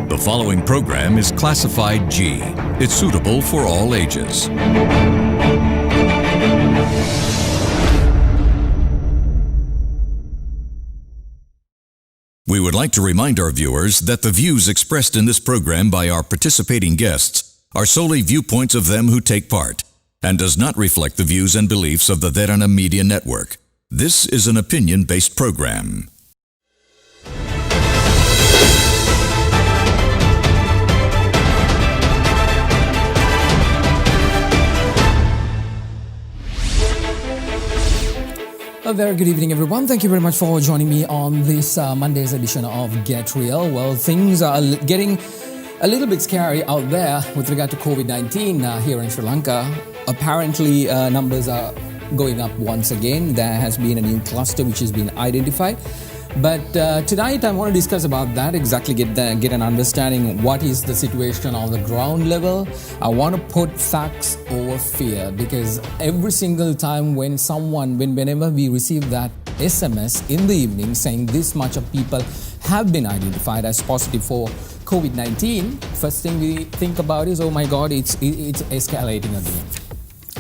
The following program is classified G. It's suitable for all ages. We would like to remind our viewers that the views expressed in this program by our participating guests are solely viewpoints of them who take part and does not reflect the views and beliefs of the Dherana Media Network. This is an opinion-based program. A very good evening, everyone. Thank you very much for joining me on this Monday's edition of Get Real. Well, things are getting a little bit scary out there with regard to COVID-19 here in Sri Lanka. Apparently, numbers are going up once again. There has been a new cluster which has been identified. But tonight I want to discuss about that, exactly get an understanding what is the situation on the ground level. I want to put facts over fear, because every single time whenever we receive that SMS in the evening saying this much of people have been identified as positive for COVID-19, first thing we think about is, oh my God, it's escalating again.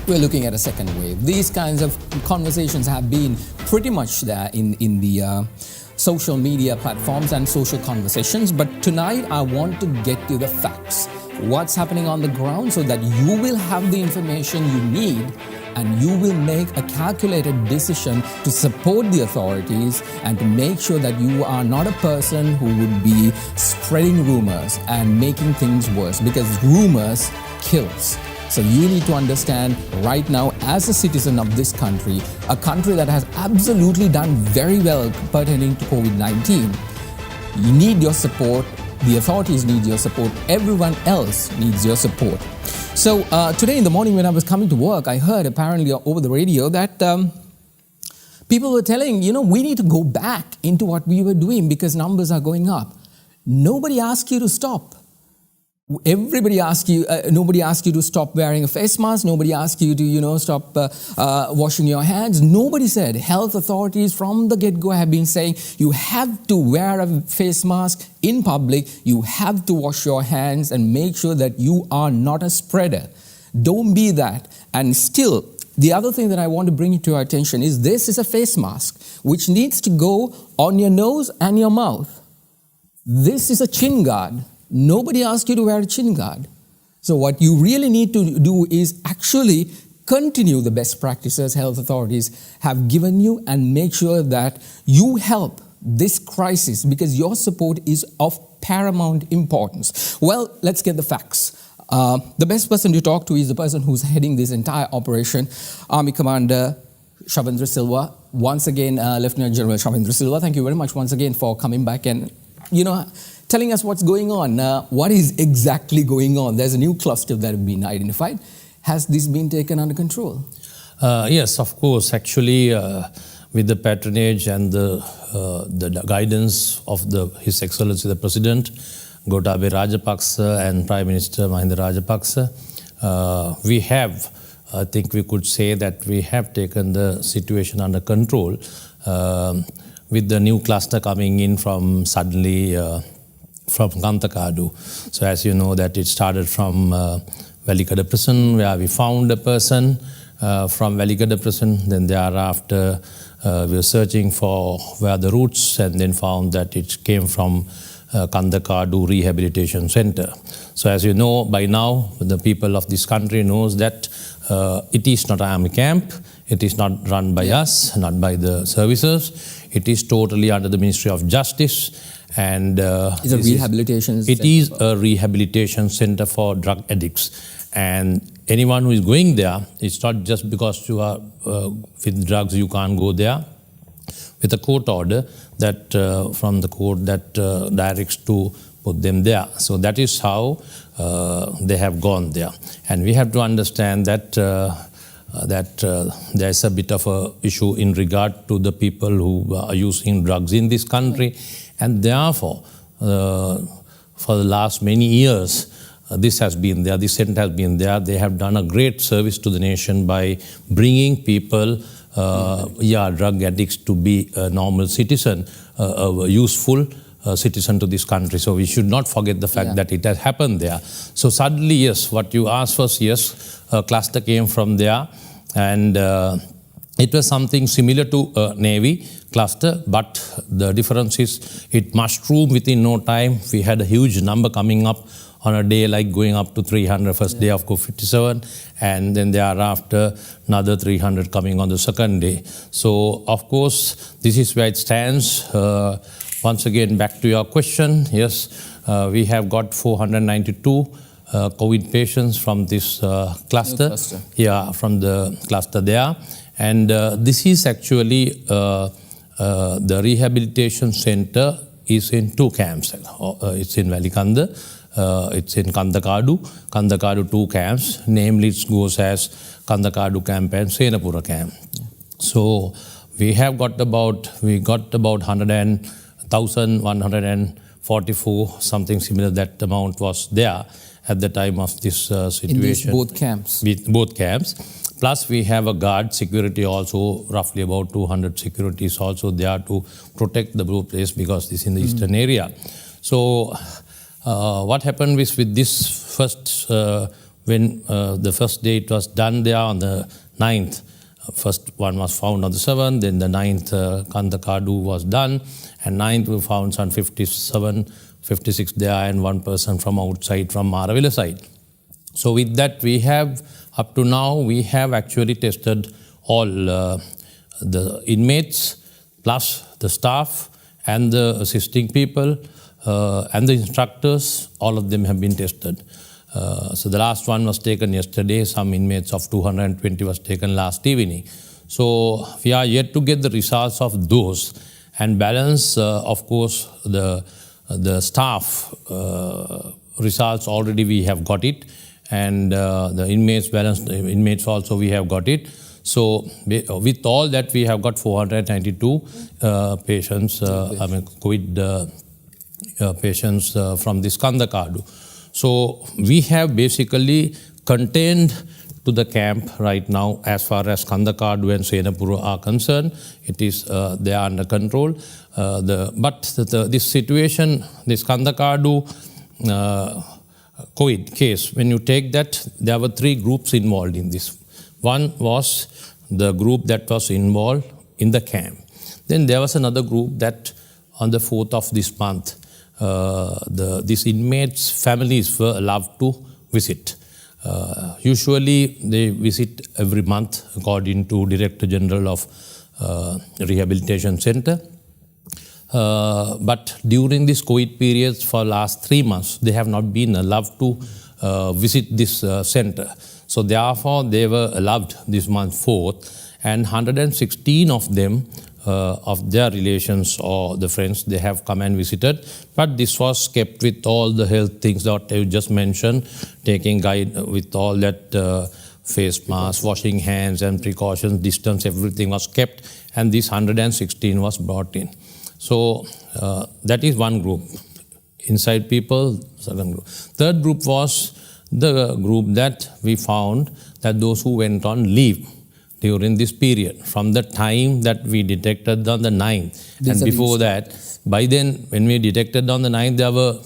We're looking at a second wave. These kinds of conversations have been pretty much there in the social media platforms and social conversations. But tonight, I want to get to the facts. What's happening on the ground, so that you will have the information you need and you will make a calculated decision to support the authorities and to make sure that you are not a person who would be spreading rumors and making things worse, because rumors kills. So you need to understand right now, as a citizen of this country, a country that has absolutely done very well pertaining to COVID-19, you need your support, the authorities need your support, everyone else needs your support. So today in the morning when I was coming to work, I heard apparently over the radio that people were telling, we need to go back into what we were doing because numbers are going up. Nobody asked you to stop. Everybody asked you, nobody asked you to stop wearing a face mask. Nobody asked you to, stop washing your hands. Nobody said. Health authorities from the get-go have been saying you have to wear a face mask in public. You have to wash your hands and make sure that you are not a spreader. Don't be that. And still, the other thing that I want to bring to your attention is this is a face mask which needs to go on your nose and your mouth. This is a chin guard. Nobody asked you to wear a chin guard. So what you really need to do is actually continue the best practices health authorities have given you and make sure that you help this crisis, because your support is of paramount importance. Well, let's get the facts. The best person to talk to is the person who's heading this entire operation, Army Commander Shavendra Silva. Once again, Lieutenant General Shavendra Silva, thank you very much once again for coming back and, telling us what's going on. What is exactly going on? There's a new cluster that has been identified. Has this been taken under control? Yes, of course. Actually, with the patronage and the guidance of His Excellency the President, Gotabaya Rajapaksa, and Prime Minister Mahinda Rajapaksa, we have, I think we could say that we have taken the situation under control with the new cluster coming in from Kandakadu. So as you know that it started from Velikada prison, where we found a person from Velikada prison. Then thereafter we were searching for where the roots, and then found that it came from Kandakadu Rehabilitation Center. So as you know by now, the people of this country knows that it is not an army camp. It is not run by us, not by the services. It is totally under the Ministry of Justice. And it's a rehabilitation center. It is a rehabilitation center for drug addicts. And anyone who is going there, it's not just because you are with drugs, you can't go there. With a court order that from the court that directs to put them there. So that is how they have gone there. And we have to understand that there's a bit of a issue in regard to the people who are using drugs in this country. And therefore, for the last many years, this has been there, this center has been there. They have done a great service to the nation by bringing people, drug addicts to be a normal citizen, useful citizen to this country. So we should not forget the fact that it has happened there. So suddenly, yes, what you asked was, yes, a cluster came from there, and it was something similar to a Navy cluster, but the difference is it mushroomed within no time. We had a huge number coming up on a day like going up to 300 first day of COVID-57, and then thereafter another 300 coming on the second day. So of course this is where it stands. Once again, back to your question, yes, we have got 492 COVID patients from this cluster. Yeah, from the cluster there. And this is actually the rehabilitation center is in two camps. It's in Velikanda, it's in Kandakadu. Kandakadu 2 camps, namely it goes as Kandakadu camp and Senapura camp. So we got about 1,144, something similar, that amount was there at the time of this situation. In these both camps? With both camps. Plus we have a guard security also, roughly about 200 securities also there to protect the blue place because this is in the eastern area. So what happened with this first, when the first day it was done there on the 9th, first one was found on the 7th, then the 9th Kandakadu was done, and 9th we found some 57, 56 there and one person from outside from Maravilla side. So with that we have, up to now, we have actually tested all the inmates, plus the staff and the assisting people and the instructors, all of them have been tested. So the last one was taken yesterday, some inmates of 220 was taken last evening. So we are yet to get the results of those, and balance, of course, the staff results already we have got it, and the inmates balance, the inmates also we have got it. So with all that we have got 492 patients, COVID patients from this Kandakadu. So we have basically contained to the camp right now as far as Kandakadu and Senapura are concerned. It is, they are under control. This situation, this Kandakadu COVID case, when you take that, there were 3 groups involved in this. One was the group that was involved in the camp. Then there was another group that on the 4th of this month, these inmates' families were allowed to visit. Usually they visit every month according to Director General of Rehabilitation Center. But during this COVID period for last 3 months, they have not been allowed to visit this center. So therefore, they were allowed this month 4th, and 116 of them, of their relations or the friends, they have come and visited. But this was kept with all the health things that I just mentioned, taking guide with all that face mask, washing hands and precautions, distance, everything was kept, and this 116 was brought in. So that is one group, inside people, second group. Third group was the group that we found that those who went on leave during this period, from the time that we detected on the 9th. And before that, by then, when we detected on the 9th, there were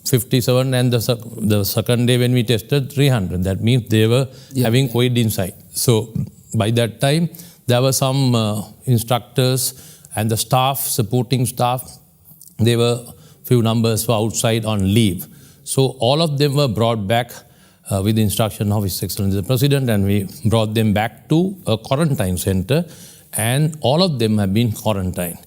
57, and the second day when we tested, 300. That means they were having COVID inside. So by that time, there were some instructors and the staff, supporting staff, they were, few numbers were outside on leave. So all of them were brought back with the instruction of His Excellency the President, and we brought them back to a quarantine center, and all of them have been quarantined.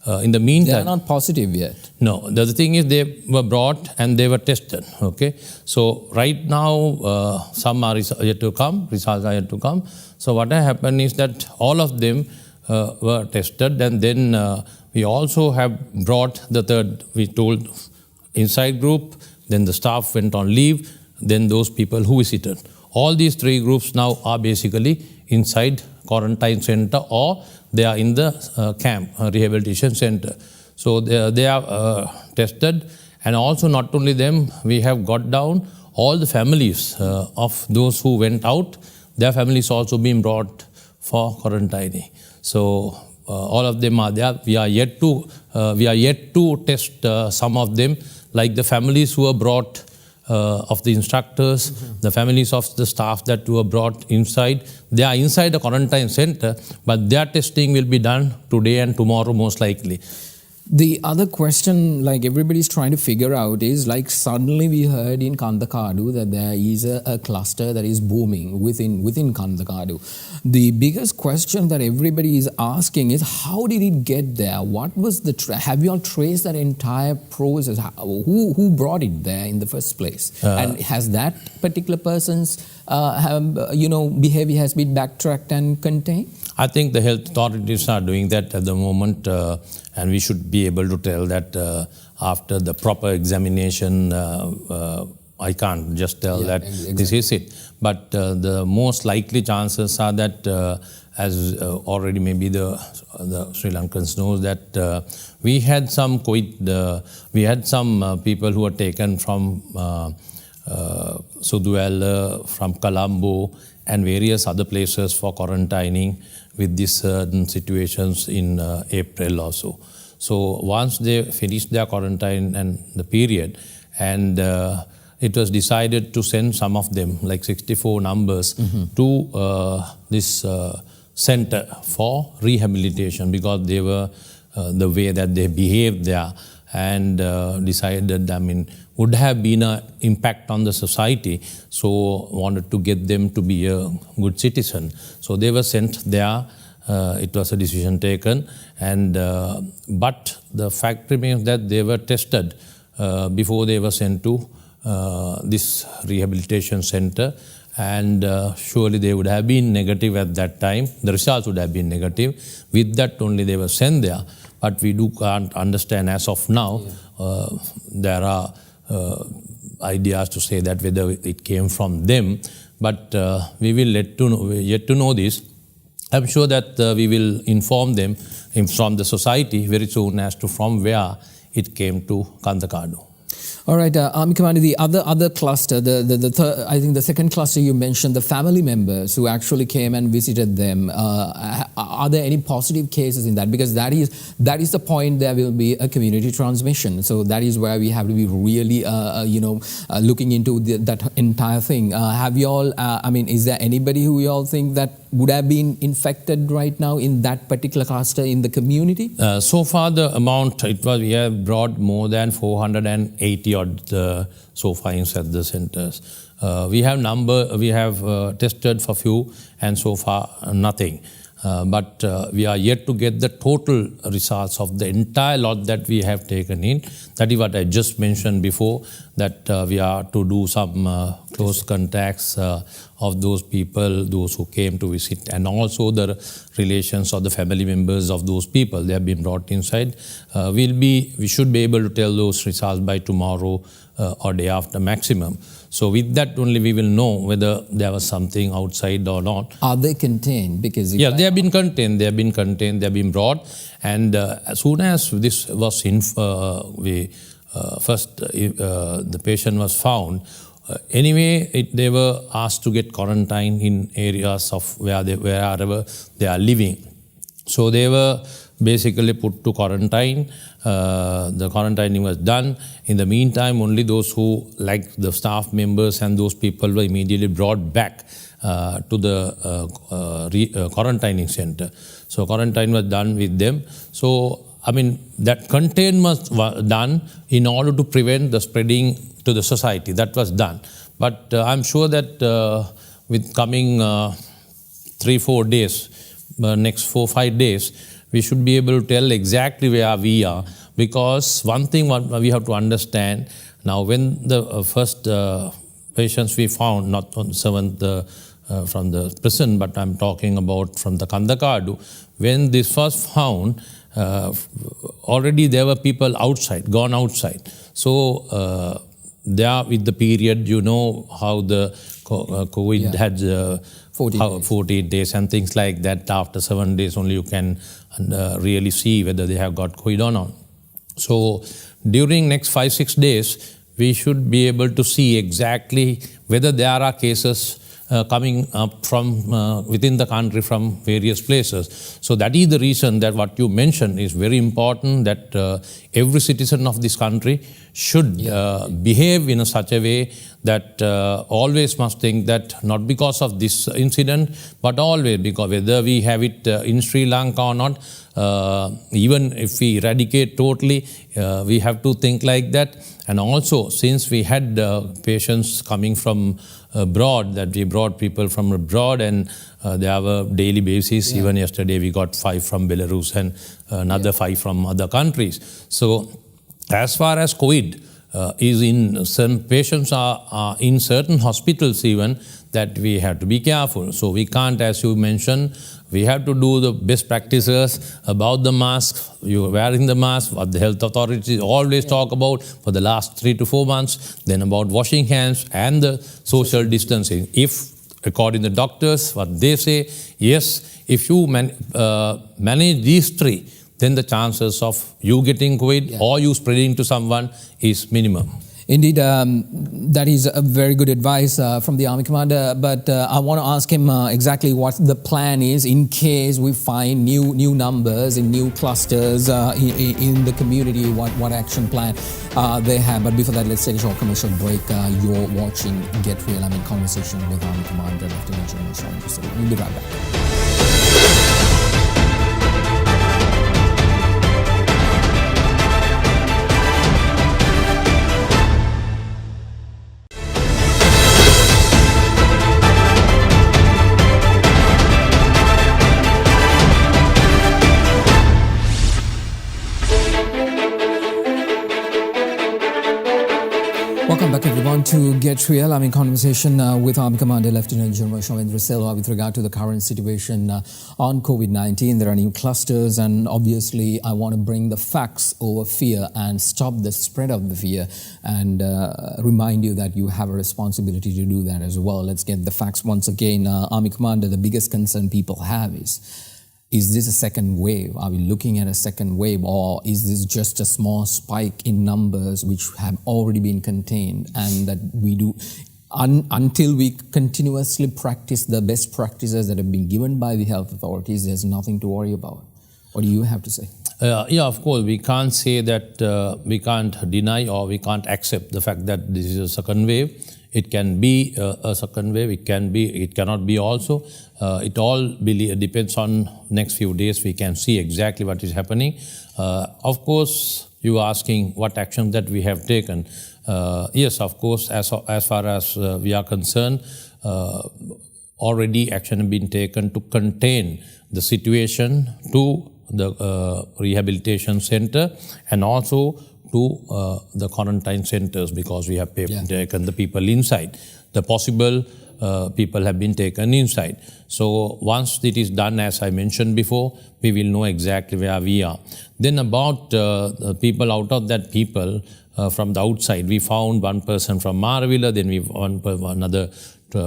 In the meantime, they are not positive yet. No, the thing is they were brought and they were tested. Okay, so right now some are yet to come, results are yet to come. So what happened is that all of them were tested, and then we also have brought the third, we told, inside group, then the staff went on leave, then those people who visited. All these 3 groups now are basically inside quarantine center, or they are in the camp, rehabilitation center. So they are tested, and also not only them, we have got down all the families of those who went out, their families also been brought for quarantining. So all of them are there. We are yet to we are yet to test some of them, like the families who were brought of the instructors, the families of the staff that were brought inside. They are inside the quarantine center, but their testing will be done today and tomorrow most likely. The other question, like everybody's trying to figure out, is like suddenly we heard in Kandakadu that there is a cluster that is booming within Kandakadu. The biggest question that everybody is asking is, how did it get there? What was the have you all traced that entire process? Who brought it there in the first place? And has that particular person's behavior has been backtracked and contained? I think the health authorities are doing that at the moment, and we should be able to tell that after the proper examination. I can't just tell that exactly. This is it. But the most likely chances are that, as already maybe the Sri Lankans knows, that we had some people who were taken from Suduella, from Colombo, and various other places for quarantining with these certain situations in April or so. So once they finished their quarantine and the period, and it was decided to send some of them, like 64 numbers, to this center for rehabilitation, because they were the way that they behaved there, and decided, would have been an impact on the society, so wanted to get them to be a good citizen. So they were sent there. It was a decision taken, and but the fact remains that they were tested before they were sent to this rehabilitation center, and surely they would have been negative at that time. The results would have been negative. With that only they were sent there. But we can't understand as of now. There are ideas to say that whether it came from them, but we will yet to know this. I'm sure that we will inform them from the society very soon as to from where it came to Kandakadu. All right, Army Commander, the other cluster, I think the second cluster you mentioned, the family members who actually came and visited them. Are there any positive cases in that? Because that is the point. There will be a community transmission. So that is where we have to be really, looking into that entire thing. Have you all? Is there anybody who you all think that would have been infected right now in that particular cluster in the community? So far, the amount we have brought more than 480 odd so far inside the centers. We have tested for few, and so far nothing. But we are yet to get the total results of the entire lot that we have taken in. That is what I just mentioned before, that we are to do some close contacts of those people, those who came to visit, and also the relations of the family members of those people. They have been brought inside. We should be able to tell those results by tomorrow or day after maximum. So with that only we will know whether there was something outside or not. Are they contained? Because they have been contained. They have been brought, and as soon as this was the patient was found. Anyway, they were asked to get quarantined in areas of wherever they are living. So they were basically put to quarantine. The quarantining was done. In the meantime, only those who, like the staff members and those people, were immediately brought back to the quarantining center. So quarantine was done with them. So, that containment was done in order to prevent the spreading to the society. That was done. But I'm sure that with coming 3-4 days, next 4-5 days, we should be able to tell exactly where we are. Because one thing what we have to understand, now when the first patients we found, not on 7th from the prison, but I'm talking about from the Kandakadu, when this was found, already there were people outside, gone outside. So there with the period, how the COVID had 14 days and things like that. After 7 days only you can really see whether they have got COVID or not. So during next 5-6 days, we should be able to see exactly whether there are cases coming up from within the country from various places. So that is the reason that what you mentioned is very important, that every citizen of this country should behave in such a way that always must think that not because of this incident, but always because whether we have it in Sri Lanka or not, even if we eradicate totally, we have to think like that. And also, since we had patients coming from abroad, that we brought people from abroad, and they have a daily basis. Even yesterday we got 5 from Belarus and another 5 from other countries. So as far as COVID is in, some patients are in certain hospitals even, that we have to be careful. So we can't, as you mentioned, we have to do the best practices about the mask. You're wearing the mask, what the health authorities always talk about for the last 3 to 4 months, then about washing hands and the social distancing. If, according to the doctors, what they say, yes, if you manage these 3, then the chances of you getting COVID or you spreading to someone is minimum. Indeed, that is a very good advice from the Army Commander, but I want to ask him exactly what the plan is in case we find new numbers in new clusters in the community, what action plan they have. But before that, let's take a short commercial break. You're watching Get Real. I'm in conversation with Army Commander Lieutenant General Shavendra. We'll be right back. Welcome back, everyone, to Get Real. I'm in conversation with Army Commander Lieutenant General Shavendra Silva with regard to the current situation on COVID-19. There are new clusters, and obviously I want to bring the facts over fear and stop the spread of the fear, and remind you that you have a responsibility to do that as well. Let's get the facts once again. Army Commander, the biggest concern people have is this a second wave? Are we looking at a second wave, or is this just a small spike in numbers which have already been contained, and that we do until we continuously practice the best practices that have been given by the health authorities, there's nothing to worry about? What do you have to say? Yeah, of course, we can't say that we can't deny or we can't accept the fact that this is a second wave. It can be a second wave, it cannot be also. It all depends on next few days. We can see exactly what is happening. Of course, you are asking what action that we have taken. Yes, of course, as far as we are concerned, already action has been taken to contain the situation to the rehabilitation center and also to the quarantine centers, because we have taken the people inside. The possible people have been taken inside. So once it is done, as I mentioned before, we will know exactly where we are. Then about the people, out of that people from the outside, we found 1 person from Maravilla, then we found another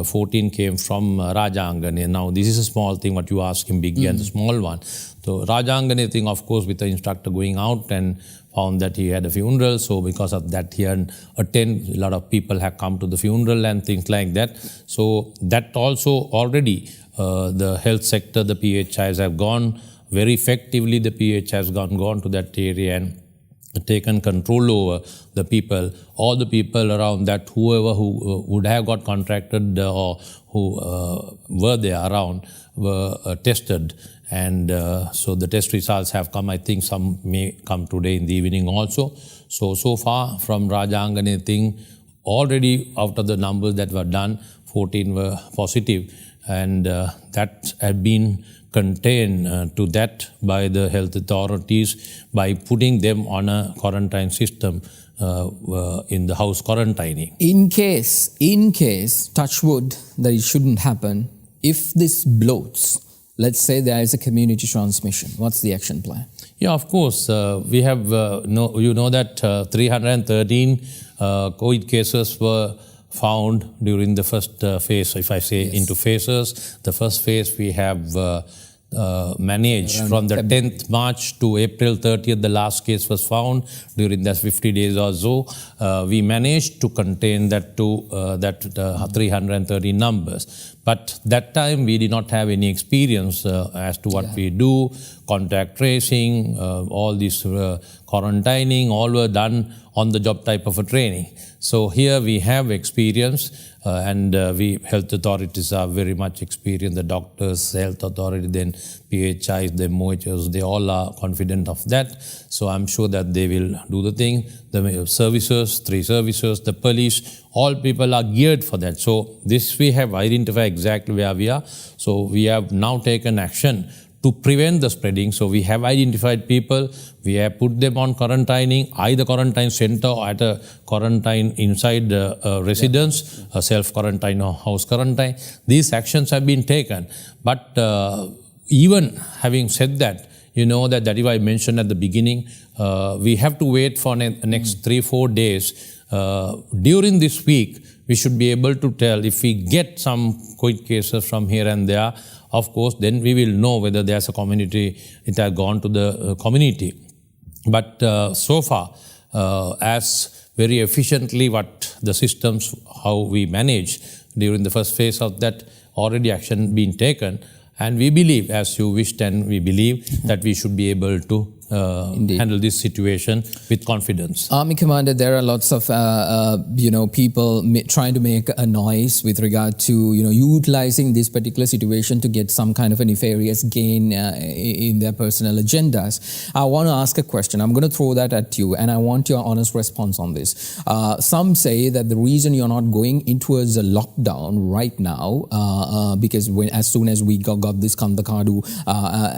14 came from Rajangane. Now this is a small thing, what you ask him, big and the small one. So Rajangane thing, of course, with the instructor going out and found that he had a funeral, so because of that he had attended, a lot of people have come to the funeral and things like that. So that also already the health sector, the PHIs have gone very effectively, the PH has gone to that area and taken control over the people, all the people around that, whoever who would have got contracted or who were there around were tested. And so the test results have come. I think some may come today in the evening also. So far from Rajangane thing, already out of the numbers that were done, 14 were positive, and that had been contained to that by the health authorities by putting them on a quarantine system in the house quarantining. In case, touch wood, that it shouldn't happen, if this bloats, let's say there is a community transmission, what's the action plan? Yeah, of course. We have, you know that 313 COVID cases were found during the first phase. If I say into phases, the first phase we have managed from the 10th March to April 30th, the last case was found. During that 50 days or so, we managed to contain that to 330 numbers. But that time we did not have any experience as to what we do, contact tracing, all this quarantining, all were done on the job type of a training. So here we have experience and we health authorities are very much experienced, the doctors, health authority, then PHIs, the MOHs, they all are confident of that. So I'm sure that they will do the thing. The services, 3 services, the police, all people are geared for that. So this we have identified exactly where we are. So we have now taken action to prevent the spreading. So we have identified people, we have put them on quarantining, either quarantine center or at a quarantine inside the residence, a self-quarantine or house quarantine. These actions have been taken. But even having said that, you know that is why I mentioned at the beginning, we have to wait for the next 3-4 days. During this week, we should be able to tell if we get some COVID cases from here and there. Of course, then we will know whether there's a community, it has gone to the community. But so far, as very efficiently what the systems, how we manage during the first phase of that, already action being taken. And we believe, as you wished, and we believe that we should be able to handle this situation with confidence. Army Commander, there are lots of people trying to make a noise with regard to utilizing this particular situation to get some kind of a nefarious gain in their personal agendas. I want to ask a question. I'm going to throw that at you, and I want your honest response on this. Some say that the reason you're not going into a lockdown right now, because as soon as we got this Kandakadu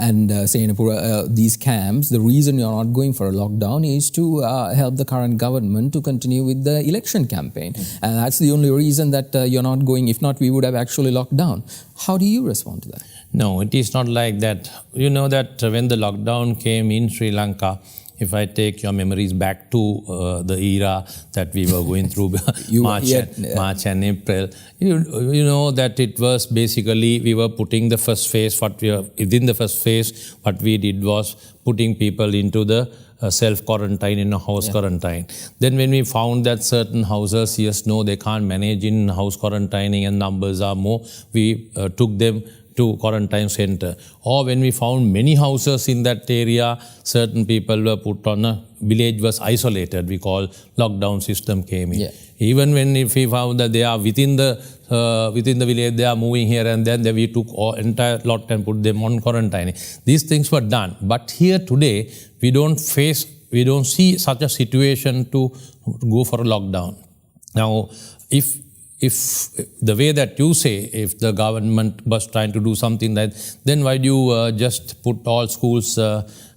and Senapura, these camps, the reason you're not going for a lockdown is to help the current government to continue with the election campaign. And that's the only reason that you're not going. If not, we would have actually locked down. How do you respond to that? No, it is not like that. You know that when the lockdown came in Sri Lanka, if I take your memories back to the era that we were going through March and April, you know that it was basically we were putting the first phase. Within the first phase, what we did was putting people into the self-quarantine in a house quarantine. Then when we found that certain houses, they can't manage in house quarantining and numbers are more, we took them to quarantine center. Or when we found many houses in that area, certain people were put on a village was isolated. We call lockdown system came in. Yeah. Even if we found that they are within the village, they are moving here and then we took entire lot and put them on quarantine. These things were done. But here today, we don't see such a situation to go for a lockdown. Now, if the way that you say, if the government was trying to do something then why do you just put all schools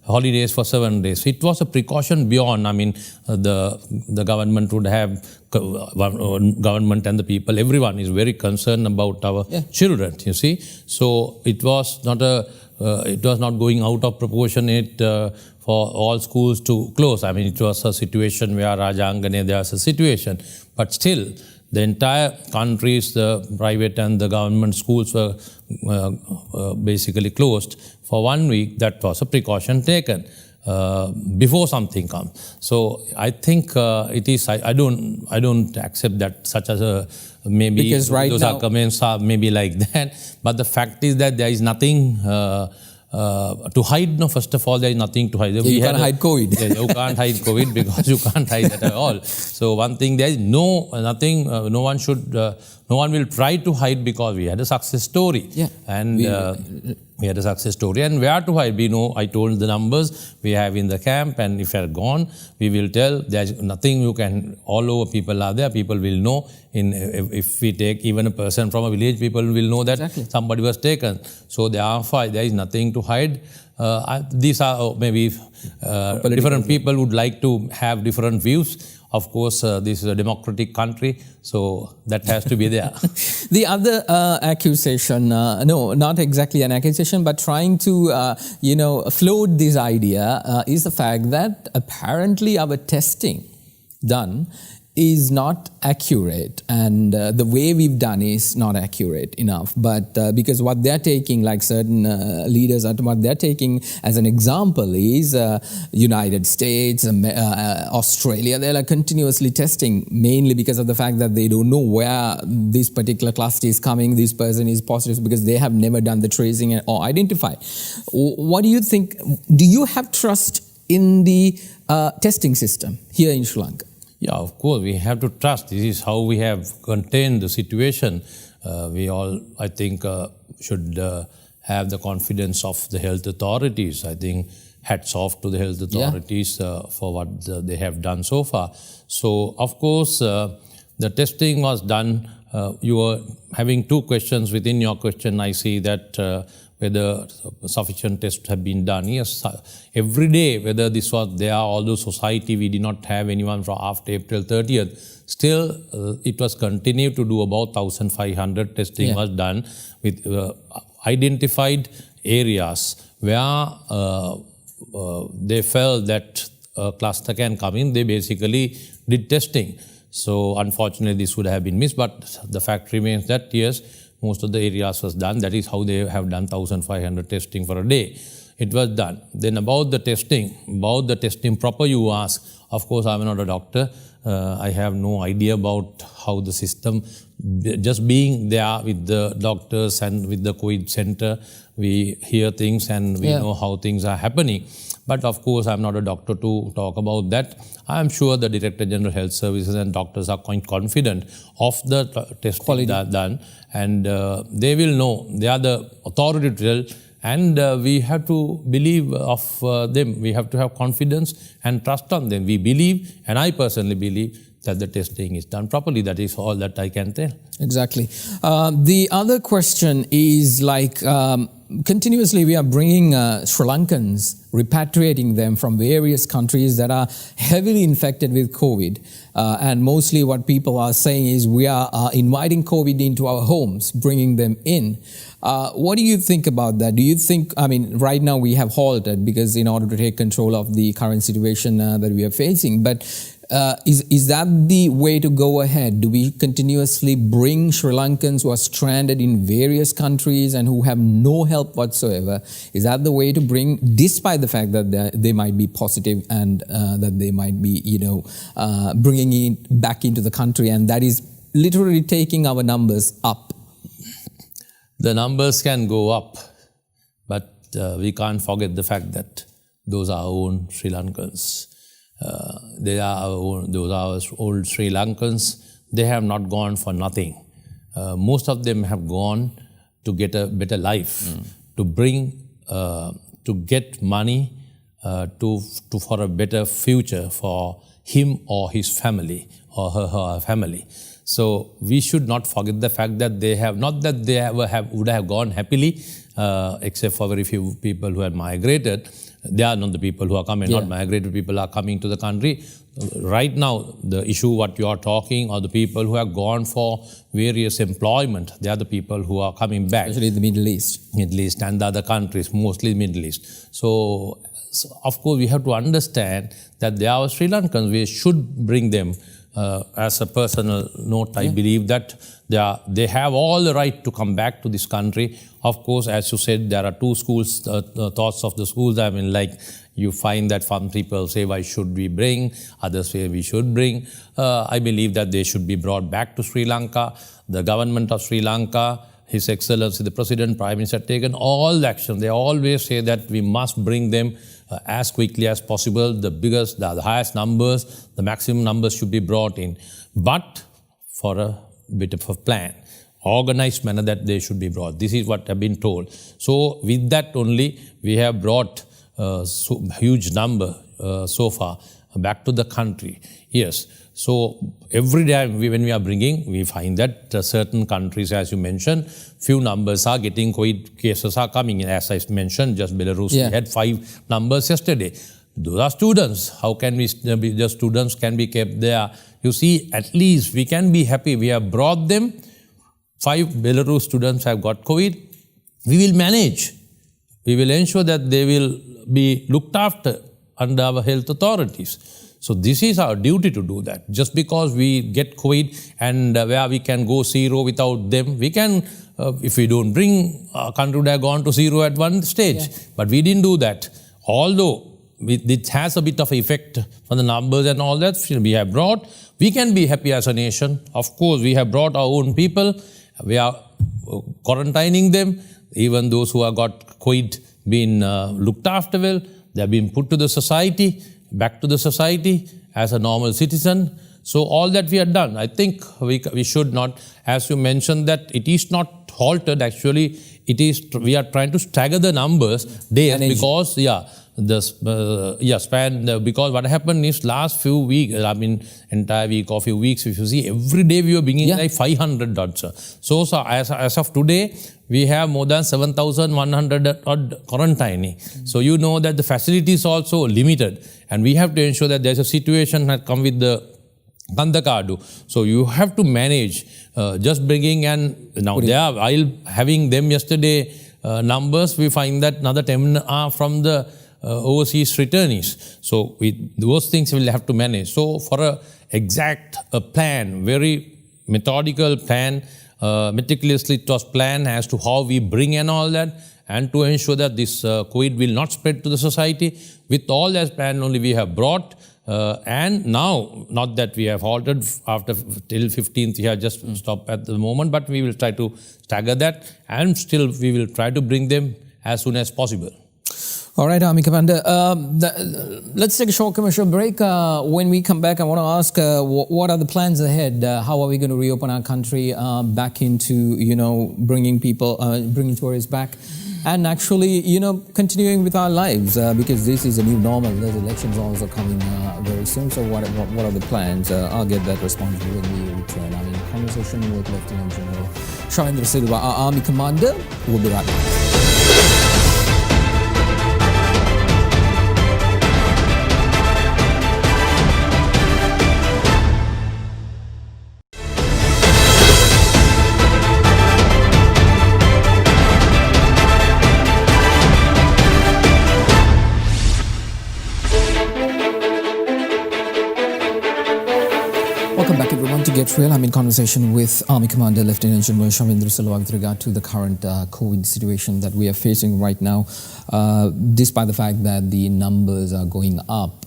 holidays for 7 days? It was a precaution beyond. I mean, the government would have, government and the people, everyone is very concerned about our children, you see. So it was not going out of proportionate for all schools to close. I mean, it was a situation where Rajangane, there was a situation. But still, the entire countries, the private and the government schools were basically closed for 1 week. That was a precaution taken before something comes. So I think it is. I don't accept that such as a maybe because right those now, comments are maybe like that. But the fact is that there is nothing to hide. No, first of all, there is nothing to hide. You can't hide COVID. You can't hide COVID because you can't hide that at all. So one thing, there is nothing. No one should. No one will try to hide because we had a success story. Yeah. And we had a success story. And where to hide? We know. I told the numbers we have in the camp, and if you are gone, we will tell. There's nothing you can. All over people are there. People will know. If we take even a person from a village, people will know that somebody was taken. So therefore, there is nothing to hide. These are maybe different people would like to have different views. Of course, this is a democratic country, so that has to be there. The other accusation, no, not exactly an accusation, but trying to, float this idea is the fact that apparently our testing done is not accurate, and the way we've done is not accurate enough. But because what they're taking, like certain leaders, what they're taking as an example is United States, Australia. They're like continuously testing, mainly because of the fact that they don't know where this particular cluster is coming, this person is positive, because they have never done the tracing or identified. What do you think? Do you have trust in the testing system here in Sri Lanka? Yeah, of course, we have to trust. This is how we have contained the situation. We all, I think, should have the confidence of the health authorities. I think hats off to the health authorities for what they have done so far. So, of course, the testing was done. You were having two questions within your question. I see that whether sufficient tests have been done. Yes, every day, whether this was there, although society, we did not have anyone from after April 30th, still it was continued to do about 1,500 testing was done with identified areas where they felt that a cluster can come in. They basically did testing. So unfortunately, this would have been missed, but the fact remains that yes, most of the areas was done. That is how they have done 1,500 testing for a day. It was done. Then about the testing proper, you ask. Of course, I'm not a doctor. I have no idea about how the system, just being there with the doctors and with the COVID center, we hear things and we know how things are happening. But of course, I'm not a doctor to talk about that. I'm sure the Director General Health Services and doctors are quite confident of the testing done, and they will know. They are the authority to tell, and we have to believe of them. We have to have confidence and trust on them. We believe, and I personally believe, that the testing is done properly. That is all that I can tell. Exactly. The other question is like, continuously we are bringing Sri Lankans, repatriating them from various countries that are heavily infected with COVID. And mostly what people are saying is we are inviting COVID into our homes, bringing them in. What do you think about that? Do you think, I mean, right now we have halted because in order to take control of the current situation that we are facing, but is that the way to go ahead? Do we continuously bring Sri Lankans who are stranded in various countries and who have no help whatsoever? Is that the way to bring, despite the fact that they might be positive and that they might be, bringing it back into the country, and that is literally taking our numbers up? The numbers can go up, but we can't forget the fact that those are our own Sri Lankans. Those are our old Sri Lankans. They have not gone for nothing. Most of them have gone to get a better life, to bring, to get money, for a better future for him or his family or her family. So we should not forget the fact that they have, not that they would have gone happily, except for very few people who had migrated. They are not the people who are coming, not migrated people are coming to the country. Right now, the issue what you are talking are the people who have gone for various employment. They are the people who are coming back. Especially the Middle East. Middle East and the other countries, mostly Middle East. So of course, we have to understand that they are Sri Lankans. We should bring them. As a personal note, I believe that they have all the right to come back to this country. Of course, as you said, there are two schools, thoughts of the schools. I mean, like you find that some people say, why should we bring? Others say we should bring. I believe that they should be brought back to Sri Lanka. The government of Sri Lanka, His Excellency, the President, Prime Minister, taken all the action. They always say that we must bring them as quickly as possible. The highest numbers, the maximum numbers should be brought in. But for a bit of a plan, organized manner that they should be brought. This is what I've been told. So with that only, we have brought huge number so far back to the country. Yes. So every day when we are bringing, we find that certain countries, as you mentioned, few numbers are getting COVID cases are coming in. As I mentioned, just Belarus, we had 5 numbers yesterday. Those are students. How can we, the students can be kept there? You see, at least we can be happy. We have brought them. 5 Belarus students have got COVID. We will manage. We will ensure that they will be looked after under our health authorities. So this is our duty to do that. Just because we get COVID and where we can go zero without them, we can, if we don't bring, our country would have gone to zero at one stage. Yeah. But we didn't do that. Although it has a bit of effect on the numbers and all that we have brought, we can be happy as a nation. Of course, we have brought our own people. We are quarantining them. Even those who have got COVID been looked after well, they have been put to the society, back to the society as a normal citizen. So all that we have done, I think we should not, as you mentioned, that it is not halted. Actually, it is we are trying to stagger the numbers days because because what happened is last few weeks, I mean entire week or few weeks, if you see, every day we were bringing like 500 odd. So as of today, we have more than 7,100 odd quarantining. So you know that the facility is also limited, and we have to ensure that there's a situation that come with the Kandakadu. So you have to manage just bringing, and now they are, while having them yesterday numbers, we find that another 10 are from the overseas returnees. So those things we'll have to manage. So for a exact plan, very methodical plan, meticulously it was planned as to how we bring and all that, and to ensure that this COVID will not spread to the society. With all that plan only we have brought, and now, not that we have halted after till 15th, we have just stopped at the moment, but we will try to stagger that, and still we will try to bring them as soon as possible. All right, Army Commander, let's take a short commercial break. When we come back, I want to ask, what are the plans ahead? How are we going to reopen our country back into, bringing people, bringing tourists back? And actually, continuing with our lives, because this is a new normal. There's elections also coming very soon. So what are the plans? I'll get that response when we return. I'm in conversation with Lieutenant General Shavendra Silva, our Army Commander. We'll be right back. Welcome back, everyone, to Get Real. I'm in conversation with Army Commander Lieutenant General Shavendra Silva with regard to the current COVID situation that we are facing right now. Despite the fact that the numbers are going up,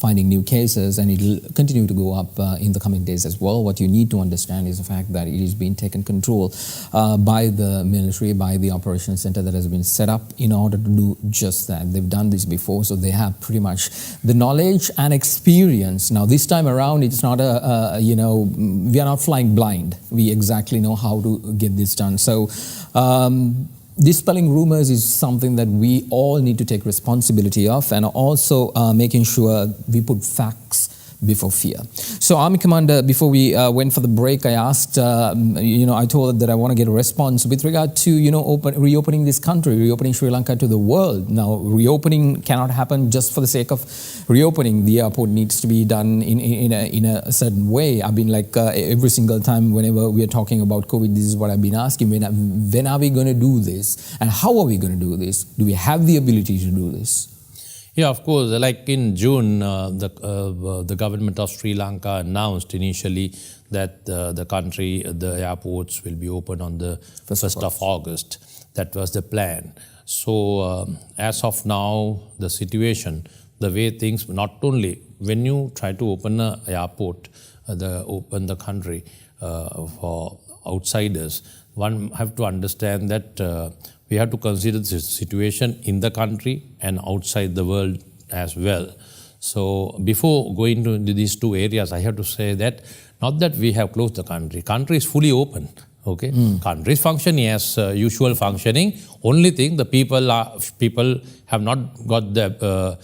finding new cases, and it will continue to go up in the coming days as well. What you need to understand is the fact that it is being taken control by the military, by the operations center that has been set up in order to do just that. They've done this before, so they have pretty much the knowledge and experience. Now, this time around, it's not we are not flying blind. We exactly know how to get this done. So, dispelling rumors is something that we all need to take responsibility of, and also making sure we put facts before fear. So, Army Commander, before we went for the break, I asked, I told that I want to get a response with regard to, reopening this country, reopening Sri Lanka to the world. Now, reopening cannot happen just for the sake of reopening. The airport needs to be done in a certain way. I've been like every single time whenever we are talking about COVID, this is what I've been asking. When are we going to do this? And how are we going to do this? Do we have the ability to do this? Yeah, of course. Like in June, the government of Sri Lanka announced initially that the country, the airports will be open on the 1st of August. That was the plan. So as of now, the situation, the way things, not only when you try to open an airport, open the country for outsiders, one have to understand that we have to consider the situation in the country and outside the world as well. So before going to these two areas, I have to say that not that we have closed the country. Country is fully open. Okay, country is functioning as usual functioning. Only thing, the people have not got the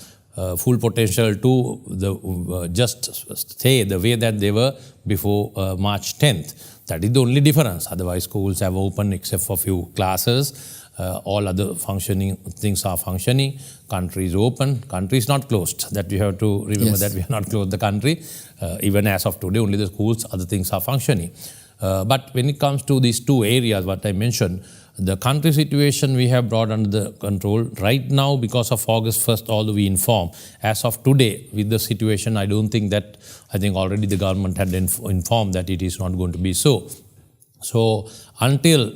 full potential to just stay the way that they were before March 10th. That is the only difference. Otherwise, schools have opened except for few classes. All other functioning things are functioning. Country is open. Country is not closed. That we have to remember, that we have not closed the country. Even as of today, only the schools, other things are functioning. But when it comes to these two areas, what I mentioned, The country situation we have brought under the control. Right now, because of August 1st, although we inform, as of today, with the situation, I think already the government had informed that it is not going to be so. So until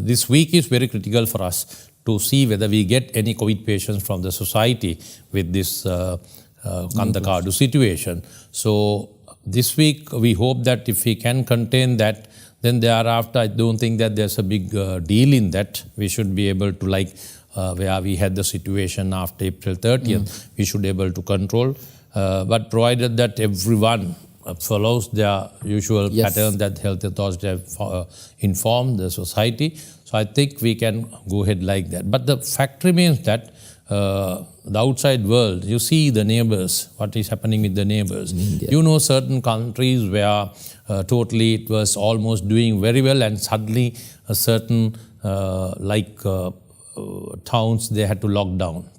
this week is very critical for us to see whether we get any COVID patients from the society with this Kandakadu situation. So this week, we hope that if we can contain that, then thereafter, I don't think that there's a big deal in that. We should be able to, where we had the situation after April 30th, we should be able to control. But provided that everyone follows their usual pattern that health authorities have informed the society, so I think we can go ahead like that. But the fact remains that the outside world, you see the neighbors, what is happening with the neighbors. You know certain countries where totally it was almost doing very well, and suddenly a certain towns they had to lock down.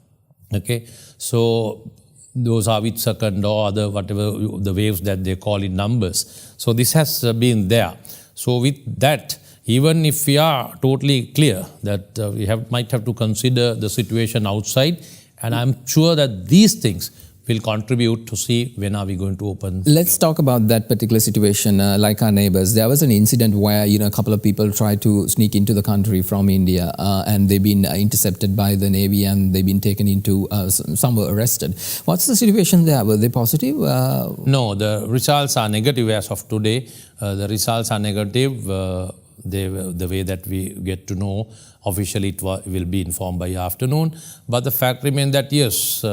Okay, so those are with second or other whatever the waves that they call in numbers. So this has been there. So with that, even if we are totally clear that we might have to consider the situation outside, and I'm sure that these things will contribute to see when are we going to open. Let's talk about that particular situation, like our neighbors. There was an incident where, a couple of people tried to sneak into the country from India and they've been intercepted by the Navy and they've been taken into, some were arrested. What's the situation there? Were they positive? No, the results are negative as of today. The results are negative. The way that we get to know, officially it will be informed by afternoon. But the fact remains that yes,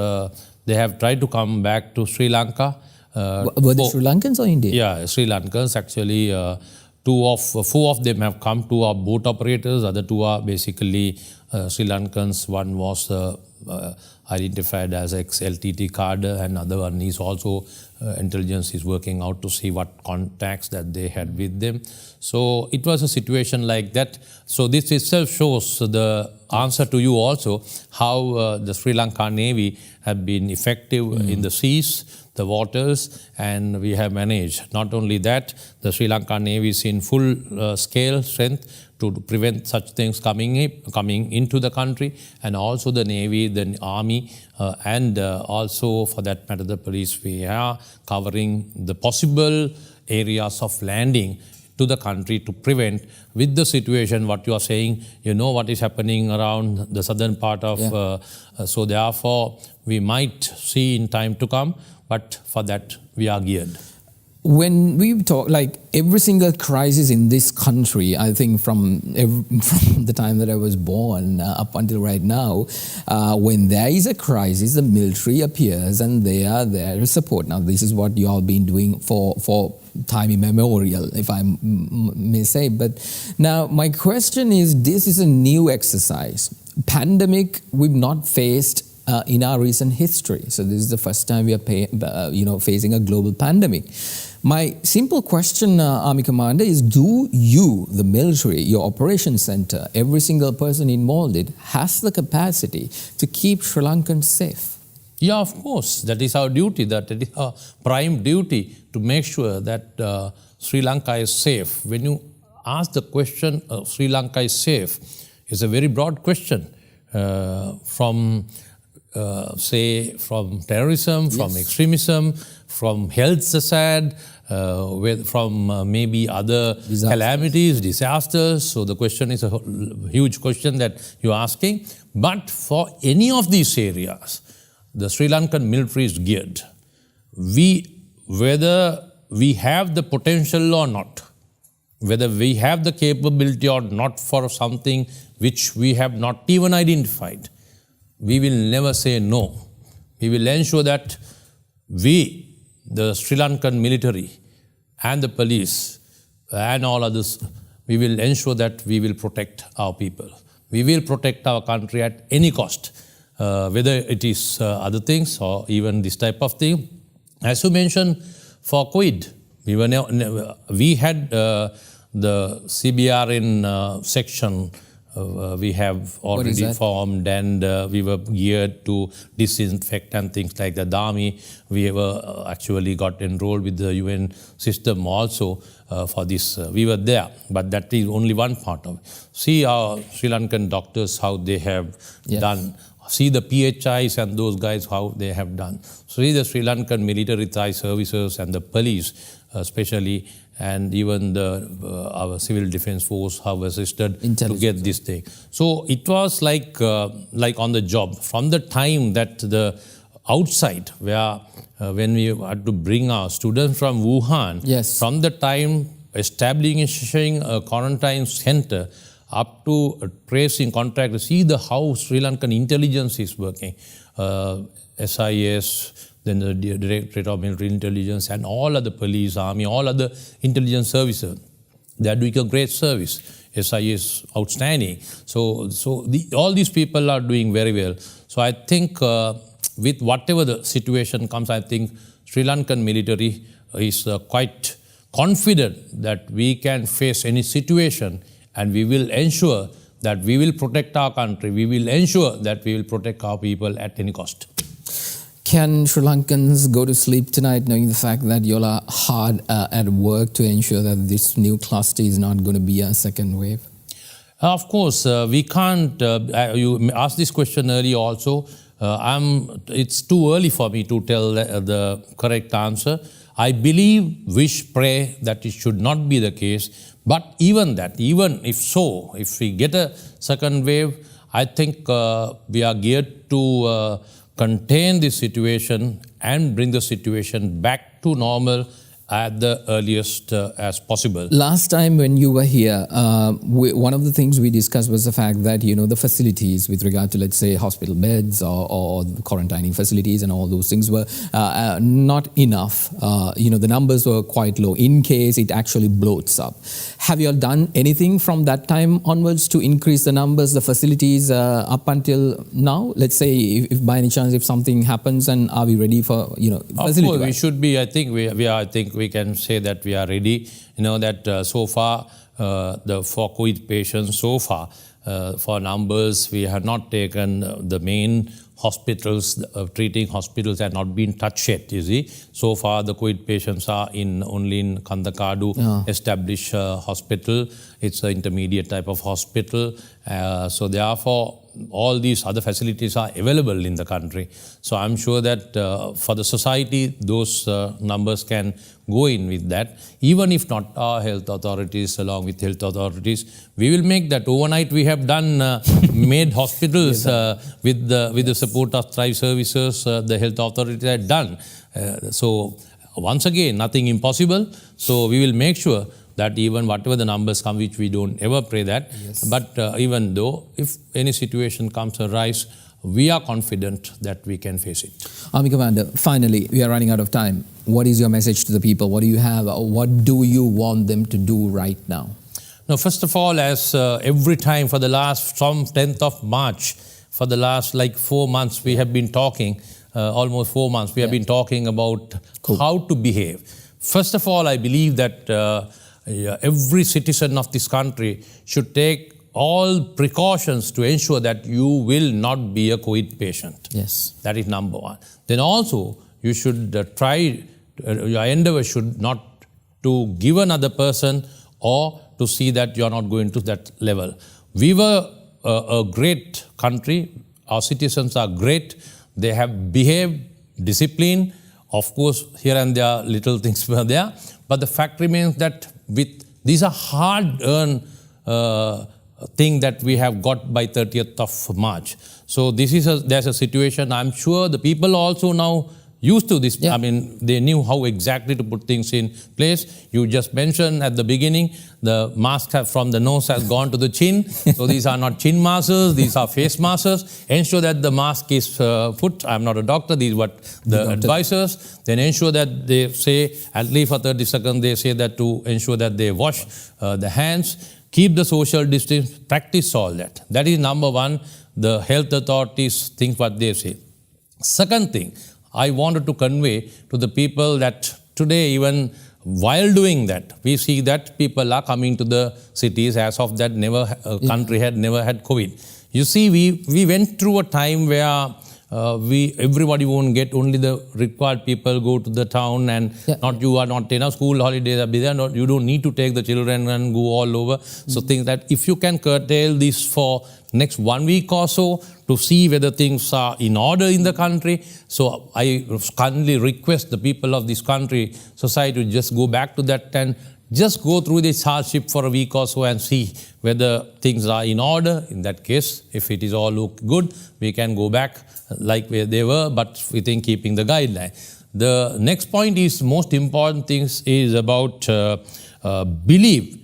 they have tried to come back to Sri Lanka. Were they Sri Lankans or Indian? Yeah, Sri Lankans. Actually, four of them have come. Two are boat operators. Other two are basically Sri Lankans. One was identified as ex-LTT cadre, and other one is also intelligence is working out to see what contacts that they had with them. So it was a situation like that. So this itself shows the answer to you also, how the Sri Lanka Navy have been effective in the seas, the waters, and we have managed. Not only that, the Sri Lanka Navy is in full scale strength to prevent such things coming into the country, and also the Navy, the Army, and also for that matter the police. We are covering the possible areas of landing to the country to prevent with the situation what you are saying, what is happening around the southern part of, so therefore we might see in time to come, but for that we are geared. When we talk, every single crisis in this country, I think from the time that I was born up until right now, when there is a crisis, the military appears and they are there to support. Now, this is what you all been doing for time immemorial, if I may say. But now, my question is, this is a new exercise. Pandemic, we've not faced in our recent history. So this is the first time we are facing a global pandemic. My simple question, Army Commander, is do you, the military, your operations center, every single person involved in, has the capacity to keep Sri Lankans safe? Yeah, of course. That is our duty. That is our prime duty to make sure that Sri Lanka is safe. When you ask the question of Sri Lanka is safe, it's a very broad question from terrorism, from extremism, from health hazard, from maybe other calamities, disasters. So the question is a huge question that you're asking. But for any of these areas, the Sri Lankan military is geared. Whether we have the potential or not, whether we have the capability or not for something which we have not even identified, we will never say no. We will ensure that we, the Sri Lankan military and the police and all others, we will ensure that we will protect our people. We will protect our country at any cost, whether it is other things or even this type of thing. As you mentioned, for COVID, we had the CBRN section We have already formed, and we were geared to disinfect and things like that. The army, we were actually got enrolled with the UN system also for this. We were there, but that is only one part of it. See our Sri Lankan doctors, how they have done. See the PHIs and those guys, how they have done. See the Sri Lankan military services and the police, especially, and even our civil defense force have assisted to get this thing. So it was like on the job. From the time that the outside, where when we had to bring our students from Wuhan, from the time establishing a quarantine center up to tracing contact, see how Sri Lankan intelligence is working. SIS, then the Directorate of Military Intelligence, and all other police, army, all other intelligence services. They are doing a great service. SIS outstanding. So all these people are doing very well. So I think with whatever the situation comes, I think Sri Lankan military is quite confident that we can face any situation, and we will ensure that we will protect our country. We will ensure that we will protect our people at any cost. Can Sri Lankans go to sleep tonight knowing the fact that you all are hard at work to ensure that this new cluster is not going to be a second wave? Of course, we can't. You asked this question earlier also. It's too early for me to tell the correct answer. I believe, wish, pray that it should not be the case. But even if so, if we get a second wave, I think we are geared to contain this situation and bring the situation back to normal at the earliest as possible. Last time when you were here, one of the things we discussed was the fact that, the facilities with regard to, let's say, hospital beds or quarantining facilities and all those things were not enough. The numbers were quite low in case it actually bloats up. Have you all done anything from that time onwards to increase the numbers, the facilities up until now? Let's say if by any chance, if something happens, and are we ready for, facility? Of course, we should be. I think we are. I think we can say that we are ready. That so far, for COVID patients, so far, for numbers, we have not taken the main hospitals, treating hospitals have not been touched yet, you see. So far, the COVID patients are only in Kandakadu established hospital. It's an intermediate type of hospital. So therefore, all these other facilities are available in the country. So I'm sure that for the society, those numbers can go in with that. Even if not our health authorities, along with health authorities, we will make that. Overnight we have done, made hospitals with the support of Thrive Services, the health authorities had done. So once again, nothing impossible. So we will make sure that even whatever the numbers come, which we don't ever pray that, but even though if any situation comes arise, we are confident that we can face it. Army Commander, finally, we are running out of time. What is your message to the people? What do you have? What do you want them to do right now? Now, first of all, as every time for the last, from 10th of March, for the last 4 months, we have been talking, almost 4 months, we have been talking about how to behave. First of all, I believe that every citizen of this country should take all precautions to ensure that you will not be a COVID patient. Yes. That is number one. Then also, you should your endeavor should not to give another person or to see that you are not going to that level. We were a great country. Our citizens are great. They have behaved, disciplined. Of course, here and there, little things were there. But the fact remains that these are hard-earned thing that we have got by 30th of March. So there's a situation. I'm sure the people also now used to this. I mean, they knew how exactly to put things in place. You just mentioned at the beginning, the mask from the nose has gone to the chin. So these are not chin masks, these are face masks. Ensure that the mask is put. I'm not a doctor, these are what the advisors. Then ensure that they say, at least for 30 seconds, they say that to ensure that they wash the hands. Keep the social distance, practice all that. That is number one, the health authorities think what they say. Second thing, I wanted to convey to the people that today even while doing that, we see that people are coming to the cities as of that country had never had COVID. You see, we went through a time where everybody won't get, only the required people go to the town, and you are not enough, school holidays are busy, you don't need to take the children and go all over. So think that if you can curtail this for next 1 week or so to see whether things are in order in the country. So I kindly request the people of this country, society, to just go back to that and just go through this hardship for a week or so and see whether things are in order. In that case, if it is all look good, we can go back like where they were, but within keeping the guideline. The next point is, most important things is about belief.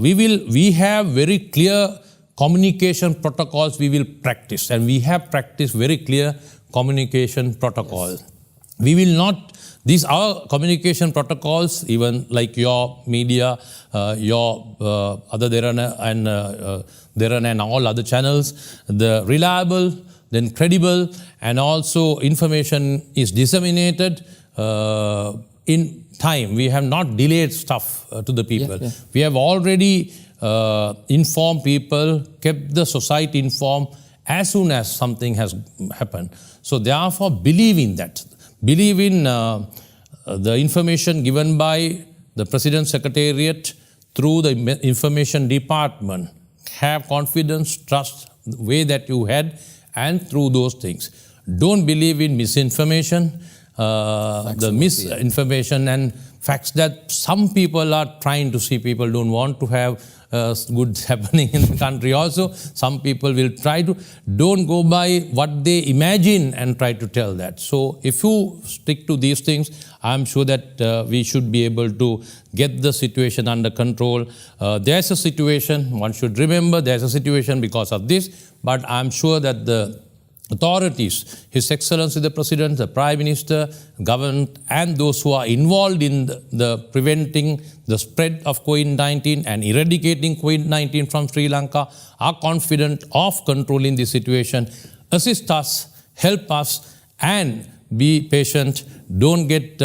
We have very clear communication protocols we will practice, and we have practiced very clear communication protocols. Yes. We will not, these are communication protocols, even like your media, your other Derana and all other channels, the reliable, then credible, and also information is disseminated in time. We have not delayed stuff to the people. We have already informed people, kept the society informed as soon as something has happened. So therefore, believe in that. Believe in the information given by the President's Secretariat through the Information Department. Have confidence, trust the way that you had, and through those things. Don't believe in misinformation, the misinformation and facts that some people are trying to see. People don't want to have good happening in the country also. Some people will try to, don't go by what they imagine and try to tell that. So if you stick to these things, I'm sure that we should be able to get the situation under control. There's a situation, one should remember, there's a situation because of this, but I'm sure that the authorities, His Excellency the President, the Prime Minister, government, and those who are involved in the preventing the spread of COVID-19 and eradicating COVID-19 from Sri Lanka are confident of controlling the situation. Assist us, help us, and be patient. Don't get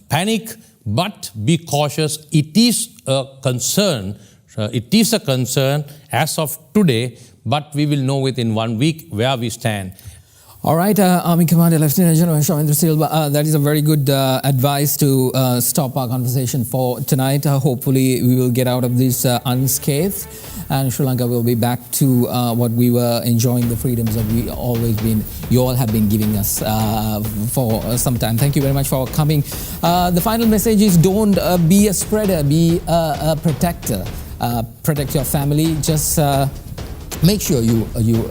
panic, but be cautious. It is a concern. It is a concern as of today, but we will know within 1 week where we stand. All right, Army Commander Lieutenant General Shavendra Silva, that is a very good advice to stop our conversation for tonight. Hopefully we will get out of this unscathed, and Sri Lanka will be back to what we were enjoying, the freedoms that you all have been giving us for some time. Thank you very much for coming. The final message is, don't be a spreader, be a protector. Protect your family. Just make sure you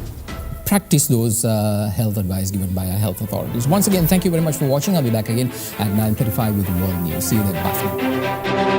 practice those health advice given by our health authorities. Once again, thank you very much for watching. I'll be back again at 9:35 with World News. See you then. Bye.